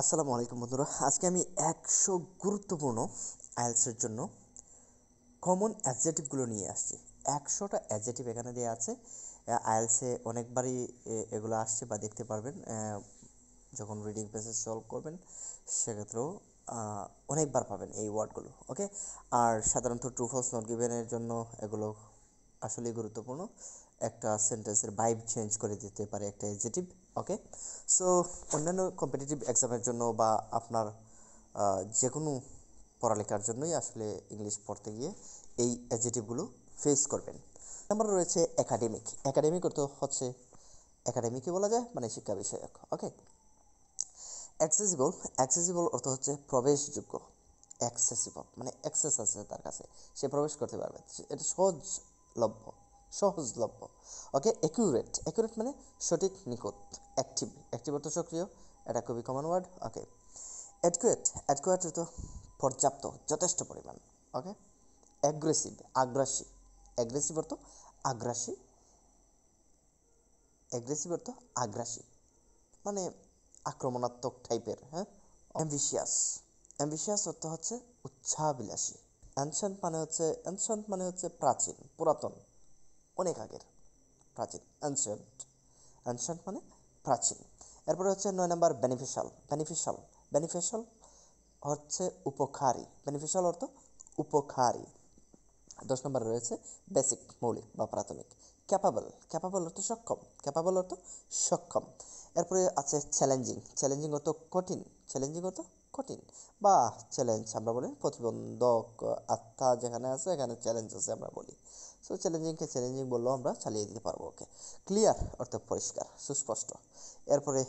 আসসালামু আলাইকুম বন্ধুরা, আজকে আমি 100 গুরুত্বপূর্ণ আইএলটিএসের জন্য কমন অ্যাডজেক্টিভগুলো নিয়ে আসছি। 100টা অ্যাডজেক্টিভ এখানে দেওয়া আছে। আইএলটিএসে অনেকবারই এগুলো আসছে বা দেখতে পারবেন যখন রিডিং প্যাসেজ সলভ করবেন, সেক্ষেত্রেও অনেকবার পাবেন এই ওয়ার্ডগুলো। ওকে, আর সাধারণত ট্রু ফলস নট গিভেনের জন্য এগুলো আসলেই গুরুত্বপূর্ণ। একটা সেন্টেন্সের ভাইব চেঞ্জ করে দিতে পারে একটা অ্যাডজেক্টিভ। ওকে, সো অন্যান্য কম্পিটিটিভ এক্সামের জন্য বা আপনার যে কোনো পড়ালেখার জন্যই আসলে ইংলিশ পড়তে গিয়ে এই অ্যাডজেক্টিভগুলো ফেস করবেন। নাম্বার রয়েছে একাডেমিক। একাডেমিক অর্থ হচ্ছে একাডেমিকই বলা যায়, মানে শিক্ষা বিষয়ক। ওকে, অ্যাক্সেসিবল। অ্যাক্সেসিবল অর্থ হচ্ছে প্রবেশযোগ্য। অ্যাক্সেসিবল মানে অ্যাক্সেস আছে তার কাছে, সে প্রবেশ করতে পারবে, এটা সহজলভ্য, সহজলভ্য। ওকে, অ্যাকিউরেট। অ্যাকিউরেট মানে সঠিক, নিখুঁত। অ্যাক্টিভ। অ্যাক্টিভ অর্থ সক্রিয়, এটা খুবই কমন ওয়ার্ড। ওকে, অ্যাডকুয়েট। অ্যাডকুয়েট অর্থ পর্যাপ্ত, যথেষ্ট পরিমাণ। ওকে, অ্যাগ্রেসিভ। আগ্রাসী। অ্যাগ্রেসিভ অর্থ আগ্রাসী। অ্যাগ্রেসিভ অর্থ আগ্রাসী মানে আক্রমণাত্মক টাইপের। হ্যাঁ, অ্যাম্বিশিয়াস। অ্যাম্বিশিয়াস অর্থ হচ্ছে উচ্চাবিলাসী। অ্যানশান্ট মানে হচ্ছে প্রাচীন, পুরাতন, অনেক আগের, প্রাচীন। অ্যানশান্ট, অ্যানশান্ট মানে প্রাচীন। এরপরে হচ্ছে 9 নম্বর বেনিফিশিয়াল। বেনিফিশিয়াল, বেনিফিশিয়াল হচ্ছে উপকারী। বেনিফিশিয়াল অর্থ উপকারী। 10 নম্বরে রয়েছে বেসিক, মৌলিক বা প্রাথমিক। ক্যাপাবল। ক্যাপাবল অর্থ সক্ষম। ক্যাপাবল অর্থ সক্ষম। এরপরে আছে চ্যালেঞ্জিং। চ্যালেঞ্জিং অর্থ কঠিন। চ্যালেঞ্জিং অর্থ কঠিন বা চ্যালেঞ্জ আমরা বলি, প্রতিবন্ধক আত্মা যেখানে আছে এখানে চ্যালেঞ্জ আছে আমরা বলি। সো চ্যালেঞ্জিংকে চ্যালেঞ্জিং বললেও আমরা চালিয়ে দিতে পারবো। ওকে, ক্লিয়ার অর্থ পরিষ্কার, সুস্পষ্ট। এরপরে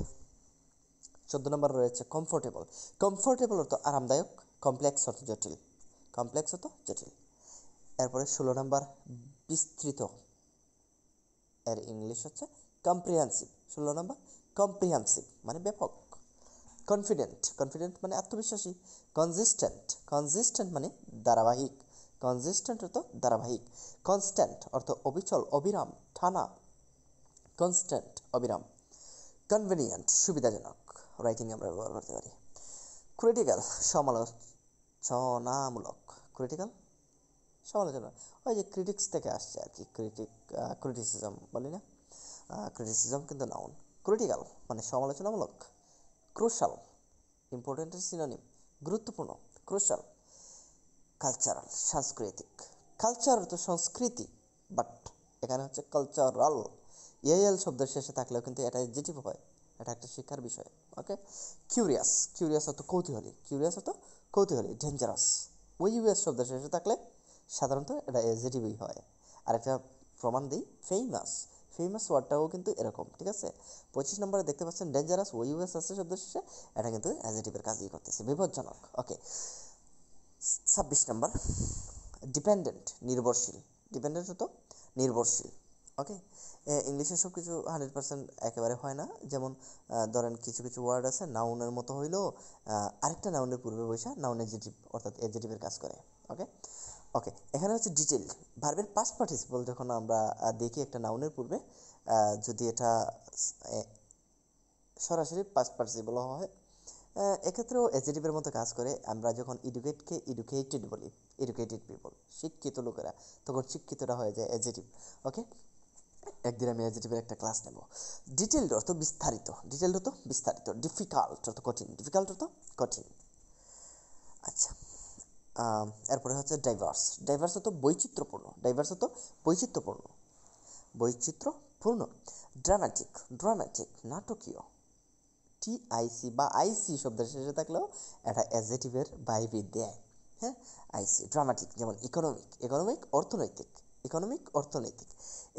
14 নম্বর রয়েছে কমফোর্টেবল। কমফোর্টেবল অর্থ আরামদায়ক। কমপ্লেক্স অর্থ জটিল। কমপ্লেক্স অর্থ জটিল। এরপরে 16 নম্বর বিস্তৃত, এর ইংলিশ হচ্ছে কম্প্রিহেন্সিভ। 16 নম্বর কম্প্রিহেন্সিভ মানে ব্যাপক। কনফিডেন্ট। কনফিডেন্ট মানে আত্মবিশ্বাসী। কনজিস্ট্যান্ট। কনজিস্ট্যান্ট মানে ধারাবাহিক। কনজিস্ট্যান্ট অর্থ ধারাবাহিক। কনস্ট্যান্ট অর্থ অবিচল, অবিরাম, টানা। কনস্ট্যান্ট, অবিরাম। কনভেনিয়েন্ট সুবিধাজনক, রাইটিং আমরা ব্যবহার করতে পারি। ক্রিটিক্যাল সমালোচনামূলক। ক্রিটিক্যাল সমালোচনা, ওই যে ক্রিটিক্স থেকে আসছে আর কি, ক্রিটিসিজম বলি না, ক্রিটিসিজম কিন্তু নাউন। ক্রিটিক্যাল মানে সমালোচনামূলক। ক্রুশাল, ইম্পর্টেন্টের সিনোনিম, গুরুত্বপূর্ণ, ক্রুশাল। কালচারাল সাংস্কৃতিক। কালচার তো সংস্কৃতি, বাট এখানে হচ্ছে কালচারাল। এল শব্দের শেষে থাকলেও কিন্তু এটা এডজেক্টিভ হয়, এটা একটা শিক্ষার বিষয়। ওকে, কিউরিয়াস। কিউরিয়াস অর্থ কৌতূহলী। কিউরিয়াস অর্থ কৌতূহলী। ডেঞ্জারাস ওই ইউএস শব্দের শেষে থাকলে সাধারণত এটা এডজেক্টিভই হয়। আর একটা প্রমাণ দিই, ফেমাস। ফেমাস ওয়ার্ডটাও কিন্তু এরকম, ঠিক আছে। 25 নম্বরে দেখতে পাচ্ছেন ডেঞ্জারাস ওই ইউএস আছে শব্দের শেষে, এটা কিন্তু অ্যাডজেক্টিভের কাজই করতেছে, বিপজ্জনক। ওকে, 26 নম্বর ডিপেন্ডেন্ট, নির্ভরশীল। ডিপেন্ডেন্ট হতো নির্ভরশীল। ওকে, ইংলিশে সব কিছু 100% একেবারে হয় না। যেমন ধরেন কিছু কিছু ওয়ার্ড আছে নাউনের মতো হইলেও আরেকটা নাউনের পূর্বে বসে নাউন এডজেক্টিভ অর্থাৎ এডজেক্টিভের কাজ করে। ওকে, ওকে, এখানে হচ্ছে ডিটেল ভার্বের পাস্ট পার্টিসিপল যখন আমরা দেখি একটা নাউনের পূর্বে, যদি এটা সরাসরি পাস্ট পার্টিসিপল হয়, এক্ষেত্রেও এডজেক্টিভের মতো কাজ করে। আমরা যখন এডুকেটকে এডুকেটেড বলি, এডুকেটেড পিপল, শিক্ষিত লোকেরা, তখন শিক্ষিতরা হয়ে যায় এডজেক্টিভ। ওকে, একদিন আমি এডজেক্টিভের একটা ক্লাস নেব। ডিটেলড অর্থ বিস্তারিত। ডিটেলড অর্থ বিস্তারিত। ডিফিকাল্ট অর্থ কঠিন। ডিফিকাল্ট অর্থ কঠিন। আচ্ছা, এরপরে হচ্ছে ডাইভার্স। ডাইভার্স অর্থ বৈচিত্র্যপূর্ণ। ডাইভার্স অর্থ বৈচিত্র্যপূর্ণ, বৈচিত্র্যপূর্ণ। ড্রামাটিক। ড্রামাটিক নাটকীয়। টিআইসি বা আইসি শব্দের শেষে থাকলেও এটা অ্যাডজেক্টিভের ভাইবই দেয়। হ্যাঁ, আইসি ড্রামাটিক। যেমন ইকোনমিক। ইকোনমিক অর্থনৈতিক। ইকোনমিক অর্থনৈতিক।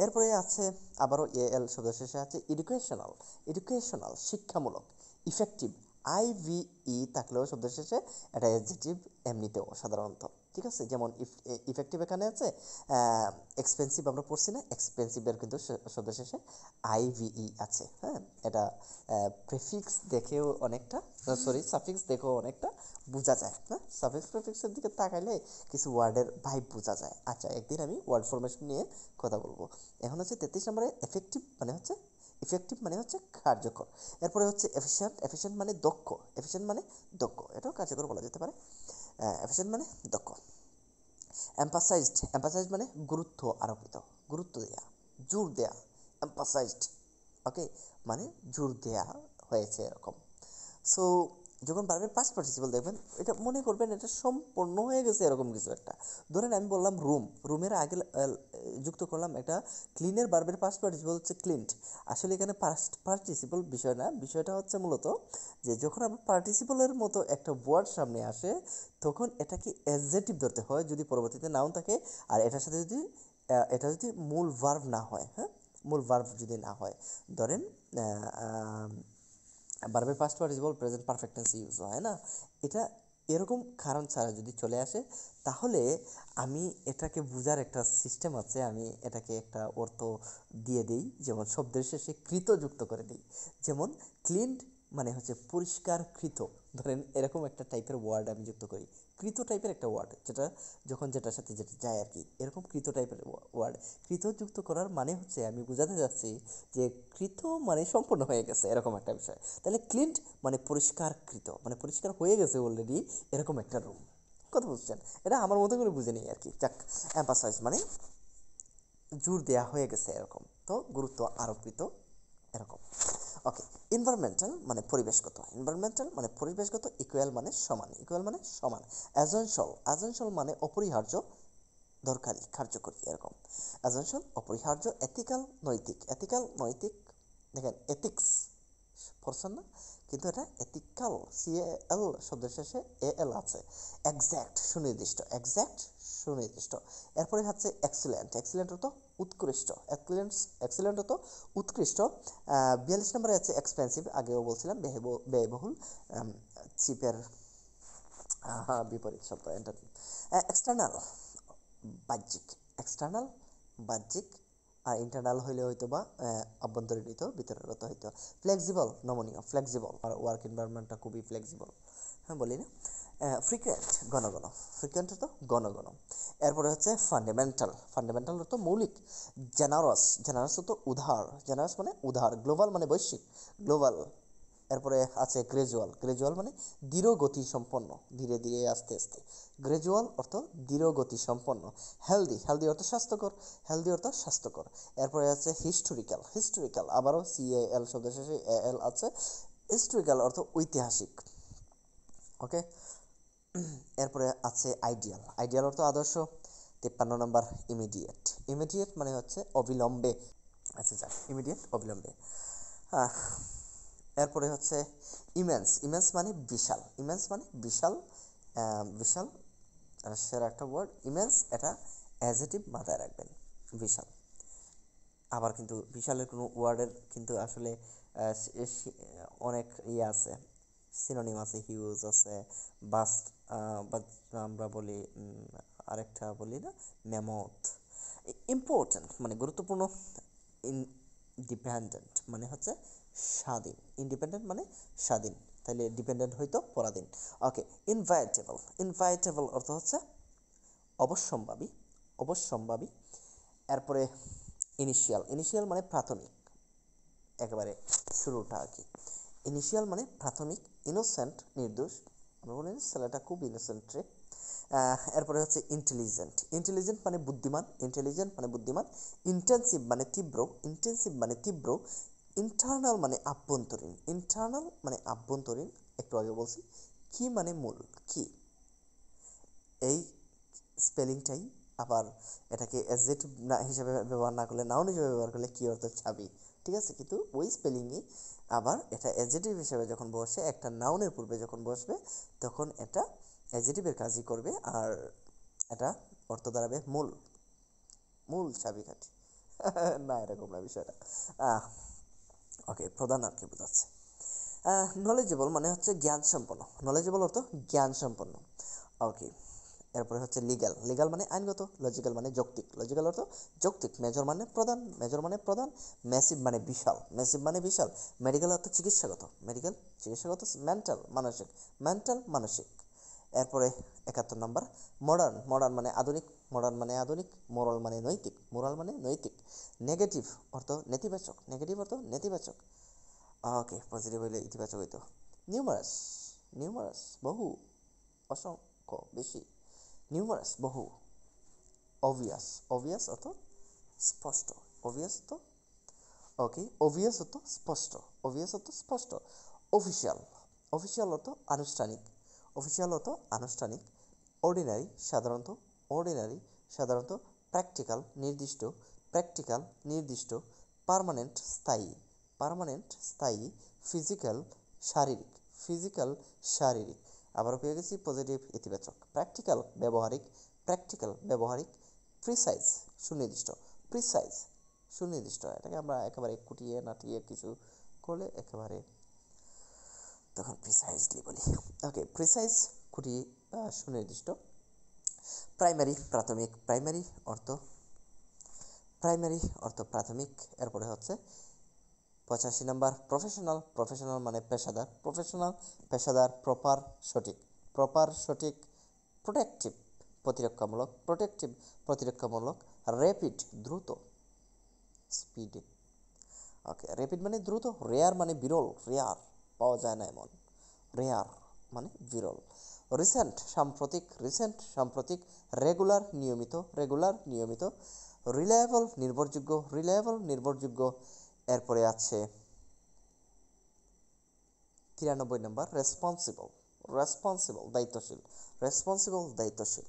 এরপরে আছে আবারও এল শব্দের শেষে আছে এডুকেশনাল। এডুকেশনাল শিক্ষামূলক। ইফেক্টিভ আইভিই থাকলেও শব্দের শেষে এটা অ্যাডজেক্টিভ এমনিতেও সাধারণত, ঠিক আছে। যেমন ইফেক্টিভ এখানে আছে। এক্সপেন্সিভ আমরা পড়ছি না, এক্সপেন্সিভের কিন্তু শব্দের শেষে আইভিই আছে। হ্যাঁ, এটা প্রেফিক্স দেখেও অনেকটা, সরি সাফিক্স দেখেও অনেকটা বোঝা যায়। হ্যাঁ, সাফিক্স প্রেফিক্সের দিকে তাকাইলে কিছু ওয়ার্ডের ভাইব বোঝা যায়। আচ্ছা, একদিন আমি ওয়ার্ড ফরমেশন নিয়ে কথা বলবো। এখন হচ্ছে 33 নম্বরে এফেক্টিভ মানে হচ্ছে ইফেক্টিভ মানে হচ্ছে কার্যকর। এরপরে হচ্ছে এফিশিয়েন্ট, এফিশিয়েন্ট মানে দক্ষ, এফিশিয়েন্ট মানে দক্ষ, এটাও কার্যকর বলা যেতে পারে। এফিশিয়েন্ট মানে দক্ষ। এম্পাসাইজড, এম্পাসাইজড মানে গুরুত্ব আরোপিত, গুরুত্ব দেয়া, জোর দেয়া, এম্পাসাইজড, ওকে, মানে জোর দেয়া হয়েছে এরকম। সো যখন ভার্বের পাস্ট পার্টিসিপল দেখবেন এটা মনে করবেন এটা সম্পূর্ণ হয়ে গেছে এরকম কিছু একটা। ধরেন আমি বললাম রুম, রুমের আগে যুক্ত করলাম একটা ক্লিনের ভার্বের পাস্ট পার্টিসিপল হচ্ছে ক্লিনড। আসলে এখানে পাস্ট পার্টিসিপল বিষয় না, বিষয়টা হচ্ছে মূলত যে যখন আপনার পার্টিসিপলের মতো একটা ওয়ার্ড সামনে আসে তখন এটাকে অ্যাডজেক্টিভ ধরতে হয় যদি পরবর্তীতে নাউন থাকে, আর এটার সাথে যদি এটা যদি মূল ভার্ব না হয়, হ্যাঁ, মূল ভার্ব যদি না হয়, ধরেন ভার্বের পাস্ট পার্টিসিপল প্রেজেন্ট পারফেক্ট টেন্সে ইউজ হয় না, এটা এরকম কারণ ছাড়া যদি চলে আসে তাহলে আমি এটাকে বোঝার একটা সিস্টেম আছে, আমি এটাকে একটা অর্থ দিয়ে দিই, যেমন শব্দের শেষে কৃত যুক্ত করে দিই। যেমন ক্লিনড মানে হচ্ছে পরিষ্কারকৃত, ধরেন এরকম একটা টাইপের ওয়ার্ড আমি যুক্ত করি, কৃত টাইপের একটা ওয়ার্ড, যেটা যখন যেটার সাথে যেটা যায় আর কি, এরকম কৃত টাইপের ওয়ার্ড কৃত যুক্ত করার মানে হচ্ছে আমি বোঝাতে যাচ্ছি যে কৃত মানে সম্পূর্ণ হয়ে গেছে এরকম একটা বিষয়। তাহলে ক্লিনড মানে পরিষ্কারকৃত, মানে পরিষ্কার হয়ে গেছে অলরেডি এরকম একটা রুম। কথা বুঝছেন? এটা আমার মতো করে বুঝে নিই আর কি। যাক, এম্পাসাইজ মানে জোর দেয়া হয়ে গেছে এরকম, তো গুরুত্ব আরোপিত এরকম। ওকে, এনভায়রনমেন্টাল মানে পরিবেশগত, এনভায়রনমেন্টাল মানে পরিবেশগত, ইকুয়াল মানে সমান, ইকুয়াল মানে সমান। এজেনশিয়াল, এজেনশিয়াল মানে অপরিহার্য, দরকারি, কার্যকরী এরকম। এজেনশিয়াল অপরিহার্য। এথিক্যাল নৈতিক, এথিক্যাল নৈতিক, দেখেন এথিক্স পড়ছেন না, কিন্তু এটা এথিক্যাল, সিএএল শব্দের শেষে এএল আছে। এক্স্যাক্ট সুনির্দিষ্ট, এক্স্যাক্ট সুনির্দিষ্ট। এরপরে হচ্ছে এক্সিলেন্ট, এক্সিলেন্ট অর্থ উৎকৃষ্ট, এক্সিলেন্ট, এক্সিলেন্ট অর্থ উৎকৃষ্ট। 42 নম্বরে আছে এক্সপেন্সিভ, আগেও বলছিলাম ব্যয়বহুল, চিপের বিপরীত শব্দ এটা। এক্সটার্নাল বাহ্যিক, এক্সটার্নাল বাহ্যিক, আর ইন্টারনাল হইলে হয়তো বা অভ্যন্তরীণ হইতো, ভিতরেরত হইতো। ফ্লেক্সিবল নমনীয়, ফ্লেক্সিবল, আর ওয়ার্ক এনভায়রনমেন্টটা খুবই ফ্লেক্সিবল, হ্যাঁ বলি না। ফ্রিকুয়েন্ট ঘন ঘন, ফ্রিকুয়েন্ট অর্থ ঘন ঘন। এরপরে হচ্ছে ফান্ডামেন্টাল, ফান্ডামেন্টাল অর্থ মৌলিক। জেনারস, জেনারস অর্থ উদার, জেনারস মানে উদার। গ্লোবাল মানে বৈশ্বিক, গ্লোবাল। এরপরে আছে গ্রেজুয়াল, গ্রেজুয়াল মানে ধীর গতি সম্পন্ন, ধীরে ধীরে আস্তে আস্তে, গ্রেজুয়াল অর্থ ধীর গতি সম্পন্ন। হেলদি, হেলদি অর্থ স্বাস্থ্যকর, হেলদি অর্থ স্বাস্থ্যকর। এরপরে আছে হিস্টোরিক্যাল, হিস্টোরিক্যাল আবারও সিএএল শব্দ শেষে এএল আছে। হিস্টোরিক্যাল অর্থ ঐতিহাসিক, ওকে। এরপরে আছে আইডিয়াল, আইডিয়াল অর্থ আদর্শ। 53 নম্বর ইমিডিয়েট, ইমিডিয়েট মানে হচ্ছে অবিলম্বে, আচ্ছা যাক, ইমিডিয়েট অবিলম্বে। এরপরে হচ্ছে ইমেন্স, ইমেন্স মানে বিশাল, ইমেন্স মানে বিশাল, বিশাল সেরা একটা ওয়ার্ড ইমেন্স, এটা অ্যাজেটিভ মাথায় রাখবেন, বিশাল। আবার কিন্তু বিশালের কোনো ওয়ার্ডের কিন্তু আসলে অনেক ইয়ে আছে, সিনোনিম আছে, হিউজ আছে, বাস্ট, বা আমরা বলি আরেকটা বলি না, ম্যামথ। ইম্পর্ট্যান্ট মানে গুরুত্বপূর্ণ। ইনডিপেন্ডেন্ট মানে হচ্ছে স্বাধীন, ইন্ডিপেন্ডেন্ট মানে স্বাধীন, তাহলে ডিপেন্ডেন্ট হয়তো পরাধীন। ওকে, ইনভাইটেবল, ইনভাইটেবল অর্থ হচ্ছে অবশ্যম্ভাবী, অবশ্যম্ভাবী। এরপরে ইনিশিয়াল, ইনিশিয়াল মানে প্রাথমিক, একেবারে শুরুটা আর কি। ইনিশিয়াল মানে প্রাথমিক। ইনোসেন্ট নির্দোষ, আমরা বলি ছেলেটা খুব ইনোসেন্ট রে। এরপরে হচ্ছে ইন্টেলিজেন্ট, ইন্টেলিজেন্ট মানে বুদ্ধিমান, ইন্টেলিজেন্ট মানে বুদ্ধিমান। ইন্টেন্সিভ মানে তীব্র, ইন্টেন্সিভ মানে তীব্র। ইন্টারনাল মানে আভ্যন্তরীণ, ইন্টারনাল মানে আভ্যন্তরীণ, একটু আগে বলছি। কি মানে মূল, কি, এই স্পেলিংটাই আবার এটাকে অ্যাডজেক্টিভ না হিসেবে ব্যবহার না করলে, নাউন হিসেবে ব্যবহার করলে কি অর্থ চাবি, ঠিক আছে, কিন্তু ওই স্পেলিংই আবার এটা অ্যাডজেক্টিভ হিসেবে যখন বসে, একটা নাউনের পূর্বে যখন বসবে তখন এটা অ্যাডজেক্টিভের কাজই করবে, আর এটা অর্থ দাঁড়াবে মূল, মূল চাবিকাঠি। না এরকম না বিষয়টা। ওকে, প্রধান আর কি বোঝাচ্ছে। নলেজেবল মানে হচ্ছে জ্ঞান সম্পন্ন, নলেজেবল অর্থ জ্ঞান সম্পন্ন, ওকে। এরপরে হচ্ছে লিগ্যাল, লিগ্যাল মানে আইনগত। লজিক্যাল মানে যৌক্তিক, লজিক্যাল অর্থ যৌক্তিক। মেজর মানে প্রধান, মেজর মানে প্রধান। ম্যাসিভ মানে বিশাল, ম্যাসিভ মানে বিশাল। মেডিকেল অর্থ চিকিৎসাগত, মেডিকেল চিকিৎসাগত। মেন্টাল মানসিক, মেন্টাল মানসিক। এরপরে 71 নাম্বার মডার্ন। মডার্ন মানে আধুনিক, মডার্ন মানে আধুনিক, মোরাল মানে নৈতিক, মোরাল মানে নৈতিক। নেগেটিভ অর্থ নেতিবাচক, নেগেটিভ অর্থ নেতিবাচক। ওকে, পজিটিভ হইলে ইতিবাচক হইতো। নিউমারাস, নিউমারাস বহু, অসংখ্য, বেশি। নিউমারাস বহু। অবভিয়াস, অবভিয়াস অর্থ স্পষ্ট, অবভিয়াস তো ওকে, অবভিয়াস অর্থ স্পষ্ট, অবভিয়াস অর্থ স্পষ্ট। অফিসিয়াল, অফিসিয়াল অর্থ আনুষ্ঠানিক, অফিসিয়াল অর্থ আনুষ্ঠানিক। অর্ডিনারি সাধারণত, অর্ডিনারি সাধারণত। প্র্যাকটিক্যাল নির্দিষ্ট, প্র্যাকটিক্যাল নির্দিষ্ট। পার্মানেন্ট স্থায়ী, পার্মানেন্ট স্থায়ী। ফিজিক্যাল শারীরিক, ফিজিক্যাল শারীরিক। আবারও পেয়ে গেছি পজিটিভ ইতিবাচক। প্র্যাকটিক্যাল ব্যবহারিক, প্র্যাকটিক্যাল ব্যবহারিক। প্রিসাইজ সুনির্দিষ্ট, প্রিসাইজ সুনির্দিষ্ট। এটাকে আমরা একেবারে কুটিয়ে নাটিয়ে কিছু করলে একেবারে তখন প্রিসাইজলি বলি। ওকে, প্রিসাইজ কুটিয়ে সুনির্দিষ্ট। প্রাইমারি প্রাথমিক, প্রাইমারি অর্থ, প্রাইমারি অর্থ প্রাথমিক। এরপরে হচ্ছে 85 নাম্বার প্রফেশনাল। প্রফেশনাল মানে পেশাদার, প্রফেশনাল পেশাদার। প্রপার সঠিক, প্রপার সঠিক। প্রোটেকটিভ প্রতিরক্ষামূলক, প্রোটেকটিভ প্রতিরক্ষামূলক। র্যাপিড দ্রুত, স্পিডে। ওকে, র্যাপিড মানে দ্রুত। রেয়ার মানে বিরল, রেয়ার পাওয়া যায় না এমন, রেয়ার মানে বিরল। রিসেন্ট সাম্প্রতিক, রিসেন্ট সাম্প্রতিক। রেগুলার নিয়মিত, রেগুলার নিয়মিত। রিলায়েবল নির্ভরযোগ্য, রিলায়েবল নির্ভরযোগ্য। এরপরে আছে 93 নাম্বার রেসপন্সিবল, রেসপন্সিবল দায়িত্বশীল, রেসপন্সিবল দায়িত্বশীল।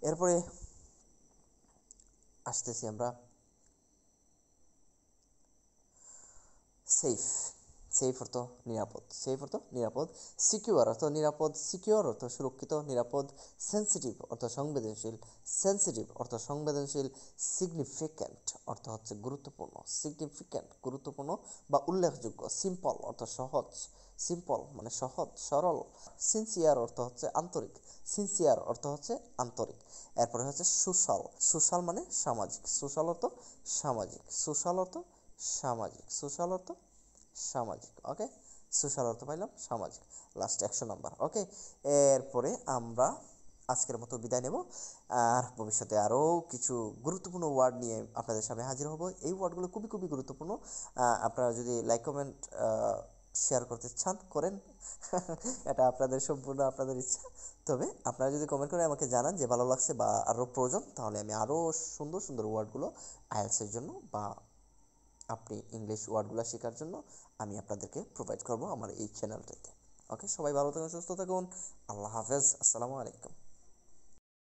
এরপরে আসতেছি আমরা সেফ, সেফ অর্থ নিরাপদ, সেফ অর্থ নিরাপদ। সিকিউর অর্থ নিরাপদ, সিকিউর অর্থ সুরক্ষিত, নিরাপদ। সেন্সিটিভ অর্থ সংবেদনশীল, সেন্সিটিভ অর্থ সংবেদনশীল। সিগনিফিক্যান্ট অর্থ হচ্ছে গুরুত্বপূর্ণ, সিগনিফিক্যান্ট গুরুত্বপূর্ণ বা উল্লেখযোগ্য। সিম্পল অর্থ সহজ, সিম্পল মানে সহজ সরল। সিনসিয়ার অর্থ হচ্ছে আন্তরিক, সিনসিয়ার অর্থ হচ্ছে আন্তরিক। এরপরে হচ্ছে সোশ্যাল, সোশ্যাল মানে সামাজিক, সোশ্যাল অর্থ সামাজিক, সোশ্যাল অর্থ সামাজিক, সোশ্যাল অর্থ সামাজিক। ওকে, সোশ্যাল অর্থ পাইলাম সামাজিক। Last 100 number. ওকে, এরপরে আমরা আজকের মতো বিদায় নেব। আর ভবিষ্যতে আরও কিছু গুরুত্বপূর্ণ ওয়ার্ড নিয়ে আপনাদের সামনে হাজির হব। এই ওয়ার্ডগুলো খুবই খুবই গুরুত্বপূর্ণ। আপনারা যদি লাইক কমেন্ট শেয়ার করতে চান করেন, এটা আপনাদের সম্পূর্ণ আপনাদের ইচ্ছা। তবে আপনারা যদি কমেন্ট করে আমাকে জানান যে ভালো লাগছে বা আরও প্রয়োজন, তাহলে আমি আরও সুন্দর সুন্দর ওয়ার্ডগুলো আইএলটিএসের জন্য বা আপনি ইংলিশ ওয়ার্ডগুলো শেখার জন্য আমি আপনাদেরকে প্রোভাইড করব আমার এই চ্যানেলটাতে। ওকে, সবাই ভালো থাকুন, সুস্থ থাকুন। আল্লাহ হাফেজ, আসসালামু আলাইকুম।